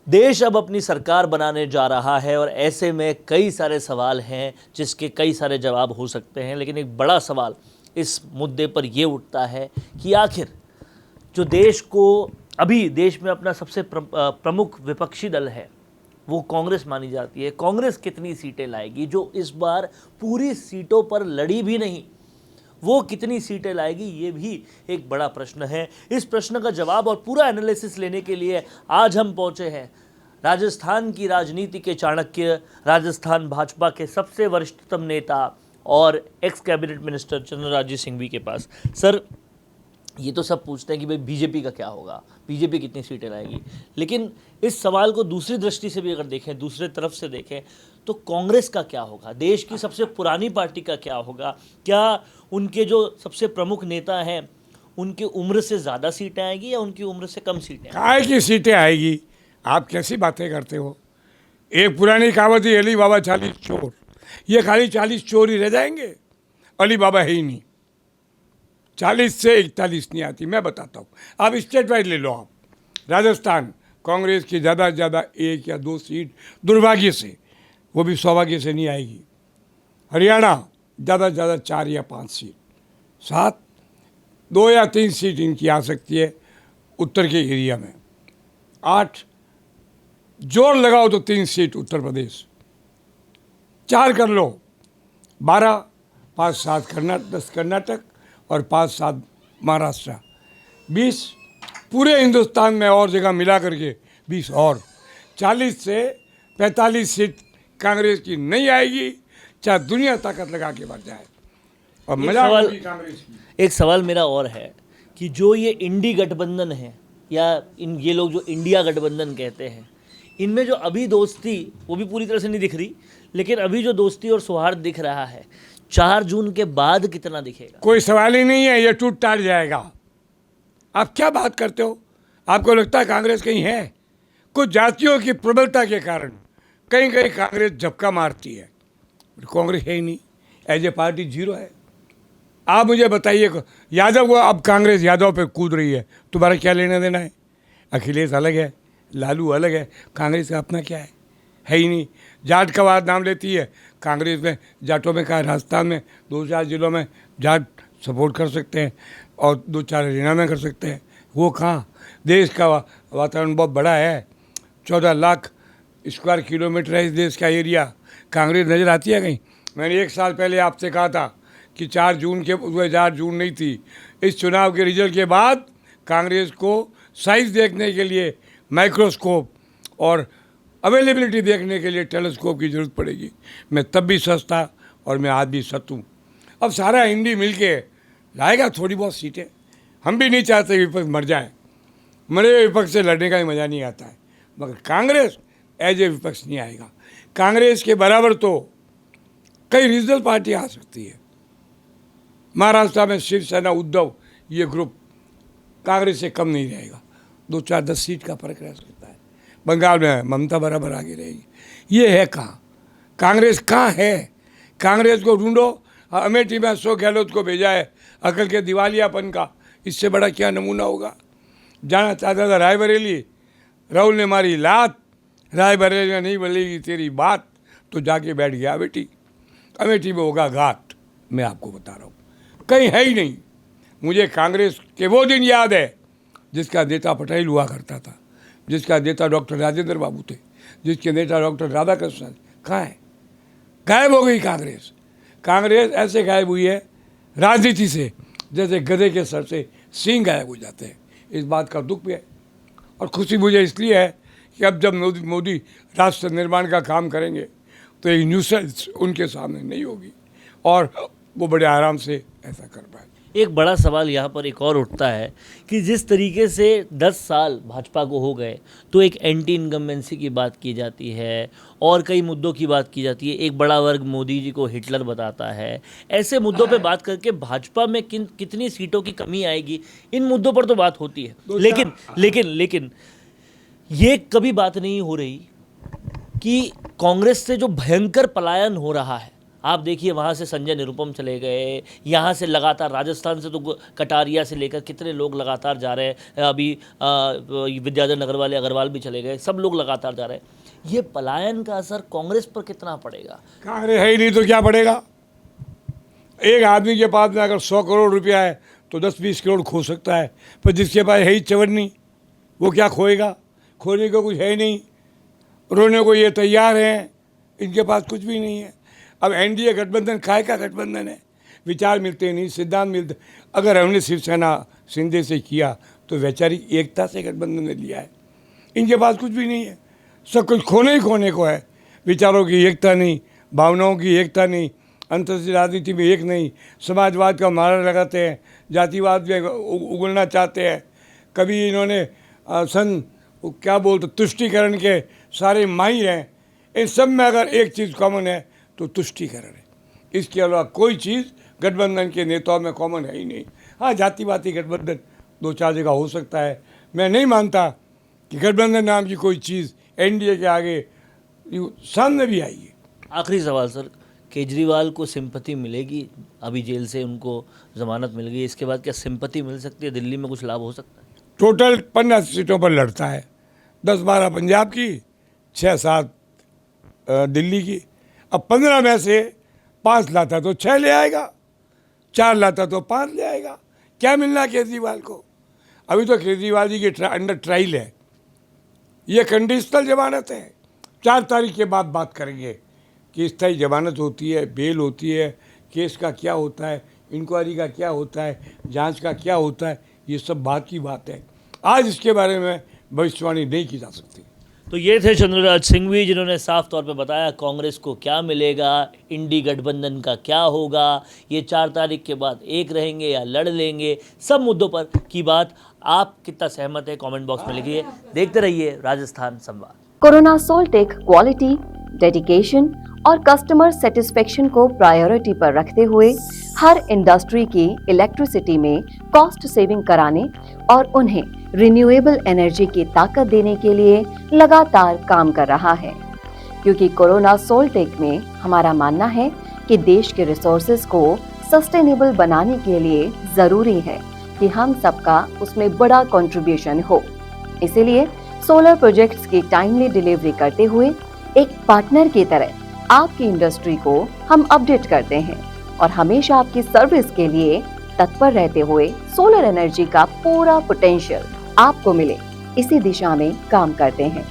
देश अब अपनी सरकार बनाने जा रहा है और ऐसे में कई सारे सवाल हैं जिसके कई सारे जवाब हो सकते हैं, लेकिन एक बड़ा सवाल इस मुद्दे पर यह उठता है कि आखिर जो देश को अभी देश में अपना सबसे प्रमुख विपक्षी दल है वो कांग्रेस मानी जाती है। कांग्रेस कितनी सीटें लाएगी? जो इस बार पूरी सीटों पर लड़ी भी नहीं, वो कितनी सीटें लाएगी, ये भी एक बड़ा प्रश्न है। इस प्रश्न का जवाब और पूरा एनालिसिस लेने के लिए आज हम पहुंचे हैं राजस्थान की राजनीति के चाणक्य, राजस्थान भाजपा के सबसे वरिष्ठतम नेता और x cabinet minister Chandraraj Singh के पास। सर, ये तो सब पूछते हैं कि भाई बीजेपी का क्या होगा, बीजेपी कितनी सीटें लाएगी, लेकिन इस सवाल को दूसरी दृष्टि से भी अगर देखें, दूसरे तरफ से देखें, तो कांग्रेस का क्या होगा, देश की सबसे पुरानी पार्टी का क्या होगा? क्या उनके जो सबसे प्रमुख नेता हैं उनकी उम्र से ज़्यादा सीटें आएगी या उनकी उम्र से कम सीटें? काय की सीटें आएगी? आप कैसी बातें करते हो? एक पुरानी कहावत है, अली बाबा 40 चोर। ये खाली 40 चोर ही रह जाएंगे, अली बाबा है ही नहीं। 40 से 41 नहीं आती, मैं बताता हूँ। आप स्टेट वाइज ले लो। आप राजस्थान कांग्रेस की ज़्यादा से ज़्यादा 1 या 2 सीट दुर्भाग्य से, वो भी सौभाग्य से नहीं आएगी। हरियाणा ज़्यादा से ज़्यादा 4 या 5 सीट, 7, 2 या 3 सीट इनकी आ सकती है उत्तर के एरिया में। 8 जोर लगाओ तो 3 सीट उत्तर प्रदेश, 4 कर लो 12, 5, 7 10 कर्नाटक और 5, 7 महाराष्ट्र, 20 पूरे हिंदुस्तान में और जगह मिला करके 20 और 40 से 45 सीट कांग्रेस की नहीं आएगी, चाहे दुनिया ताकत लगा के बढ़ जाए। और मजा कांग्रेस की। एक सवाल मेरा और है कि जो ये इंडी गठबंधन है या ये लोग जो इंडिया गठबंधन कहते हैं, इनमें जो अभी दोस्ती वो भी पूरी तरह से नहीं दिख रही, लेकिन अभी जो दोस्ती और सौहार्द दिख रहा है 4 जून के बाद कितना दिखेगा? कोई सवाल ही नहीं है, ये टूट टाट जाएगा। आप क्या बात करते हो? आपको लगता है कांग्रेस कहीं है? कुछ जातियों की प्रबलता के कारण कहीं कहीं कांग्रेस झपका मारती है, कांग्रेस है ही नहीं। एज ए पार्टी 0 है। आप मुझे बताइए, यादव को अब कांग्रेस यादव पे कूद रही है, तुम्हारा क्या लेना देना है? अखिलेश अलग है, लालू अलग है, कांग्रेस का अपना क्या है ही नहीं। जाट का बात नाम लेती है कांग्रेस में, जाटों में कहा राजस्थान में 2-4 जिलों में जाट सपोर्ट कर सकते हैं और 2-4 हरियाणा में कर सकते हैं। वो कहाँ? देश का वातावरण बहुत बड़ा है, 14 लाख स्क्वायर किलोमीटर है इस देश का एरिया। कांग्रेस नज़र आती है कहीं? मैंने 1 साल पहले आपसे कहा था कि 4 जून के 4 जून नहीं थी, इस चुनाव के रिजल्ट के बाद कांग्रेस को साइज देखने के लिए माइक्रोस्कोप और अवेलेबिलिटी देखने के लिए टेलीस्कोप की ज़रूरत पड़ेगी। मैं तब भी सच था और मैं आज भी सच हूँ। अब सारा हिंदी मिलके लाएगा थोड़ी बहुत सीटें। हम भी नहीं चाहते विपक्ष मर जाए, मरे विपक्ष से लड़ने का ही मज़ा नहीं आता है, मगर कांग्रेस एज ए विपक्ष नहीं आएगा। कांग्रेस के बराबर तो कई रीजनल पार्टी आ सकती है। महाराष्ट्र में शिवसेना, उद्धव, ये ग्रुप कांग्रेस से कम नहीं रहेगा, 2-4-10 सीट का फर्क रह सकता है। बंगाल में ममता बराबर आगे रहेगी। ये है कहाँ? कांग्रेस कहाँ है? कांग्रेस को ढूंढो। अमेठी में अशोक गहलोत को भेजा है अकल के दिवालियापन का, इससे बड़ा क्या नमूना होगा? जाना चाहता था रायबरेली, राहुल ने मारी लात, रायबरेली में नहीं बोलेगी तेरी बात, तो जाके बैठ गया बेटी। अमेठी में होगा घाट, मैं आपको बता रहा हूँ, कहीं है ही नहीं। मुझे कांग्रेस के वो दिन याद है जिसका नेता पटेल हुआ करता था, जिसका नेता डॉक्टर राजेंद्र बाबू थे, जिसके नेता डॉक्टर राधाकृष्णन। कहाँ है? गायब हो गई कांग्रेस। कांग्रेस ऐसे गायब हुई है राजनीति से जैसे गधे के सर से सींग गायब हो जाते हैं। इस बात का दुख भी है और खुशी मुझे इसलिए है कि अब जब मोदी राष्ट्र निर्माण का काम करेंगे तो एक न्यूसेंस उनके सामने नहीं होगी और वो बड़े आराम से ऐसा कर पाए। एक बड़ा सवाल यहाँ पर एक और उठता है कि जिस तरीके से 10 साल भाजपा को हो गए तो एक एंटी इनकम्बेंसी की बात की जाती है और कई मुद्दों की बात की जाती है। एक बड़ा वर्ग मोदी जी को हिटलर बताता है। ऐसे मुद्दों पे बात करके भाजपा में कितनी सीटों की कमी आएगी, इन मुद्दों पर तो बात होती है, लेकिन ये कभी बात नहीं हो रही कि कांग्रेस से जो भयंकर पलायन हो रहा है आप देखिए वहाँ से संजय निरुपम चले गए, यहाँ से लगातार राजस्थान से तो कटारिया से लेकर कितने लोग लगातार जा रहे हैं, अभी विद्याधर नगर वाले अग्रवाल भी चले गए, सब लोग लगातार जा रहे हैं। ये पलायन का असर कांग्रेस पर कितना पड़ेगा? कांग्रेस है ही नहीं तो क्या पड़ेगा? एक आदमी के पास में अगर 100 करोड़ रुपया है तो 10-20 करोड़ खो सकता है, पर जिसके पास है ही चवन्नी, वो क्या खोएगा? खोने को कुछ है ही नहीं, रोने को ये तैयार हैं, इनके पास कुछ भी नहीं है। अब एनडीए गठबंधन काय का गठबंधन है? विचार मिलते नहीं, सिद्धांत मिलते। अगर हमने शिवसेना शिंदे से किया तो वैचारिक एकता से गठबंधन ने लिया है। इनके पास कुछ भी नहीं है, सब कुछ खोने ही खोने को है। विचारों की एकता नहीं, भावनाओं की एकता नहीं, अंतर्राष्ट्रीय राजनीति में एक नहीं, समाजवाद का नारा लगाते हैं, जातिवाद में उगलना चाहते हैं। कभी इन्होंने क्या बोलते तुष्टीकरण के सारे माहिर हैं। इन सब में अगर एक चीज़ कॉमन है तो तुष्टीकरण है, इसके अलावा कोई चीज़ गठबंधन के नेताओं में कॉमन है ही नहीं। हाँ, जातिवादी गठबंधन 2-4 जगह हो सकता है। मैं नहीं मानता कि गठबंधन नाम की कोई चीज़ एनडीए के आगे सामने भी आई है। आखिरी सवाल सर, केजरीवाल को सिंपैथी मिलेगी? अभी जेल से उनको जमानत मिल गई, इसके बाद क्या सिंपैथी मिल सकती है? दिल्ली में कुछ लाभ हो सकता है? टोटल 15 सीटों पर लड़ता है, 10-12 पंजाब की, 6-7 दिल्ली की। अब 15 में से 5 लाता तो 6 ले आएगा, 4 लाता तो 5 ले आएगा। क्या मिलना है केजरीवाल को? अभी तो केजरीवाल जी के अंडर ट्रायल है, ये कंडीशनल जमानत है। 4 तारीख के बाद बात करेंगे कि स्थायी जमानत होती है, बेल होती है, केस का क्या होता है, इंक्वायरी का क्या होता है, जांच का क्या होता है, ये सब बात की बात है। आज इसके बारे में भविष्यवाणी नहीं की जा सकती। तो ये थे चंद्रराज सिंघवी, जिन्होंने साफ तौर पे बताया कांग्रेस को क्या मिलेगा, इंडी गठबंधन का क्या होगा, ये 4 तारीख के बाद एक रहेंगे या लड़ लेंगे, सब मुद्दों पर की बात। आप कितना सहमत है कमेंट बॉक्स में लिखिए। देखते रहिए राजस्थान संवाद। कोरोना सोल्टेक क्वालिटी, डेडिकेशन और कस्टमर सेटिस्फेक्शन को प्रायोरिटी पर रखते हुए हर इंडस्ट्री की इलेक्ट्रिसिटी में कॉस्ट सेविंग कराने और उन्हें रिन्यूएबल एनर्जी की ताकत देने के लिए लगातार काम कर रहा है। क्योंकि कोरोना सोल्टेक में हमारा मानना है कि देश के रिसोर्सेज को सस्टेनेबल बनाने के लिए जरूरी है कि हम सबका उसमें बड़ा कंट्रीब्यूशन हो। इसीलिए सोलर प्रोजेक्ट्स की टाइमली डिलीवरी करते हुए एक पार्टनर की तरह आपकी इंडस्ट्री को हम अपडेट करते हैं और हमेशा आपकी सर्विस के लिए तत्पर रहते हुए सोलर एनर्जी का पूरा पोटेंशियल आपको मिले, इसी दिशा में काम करते हैं।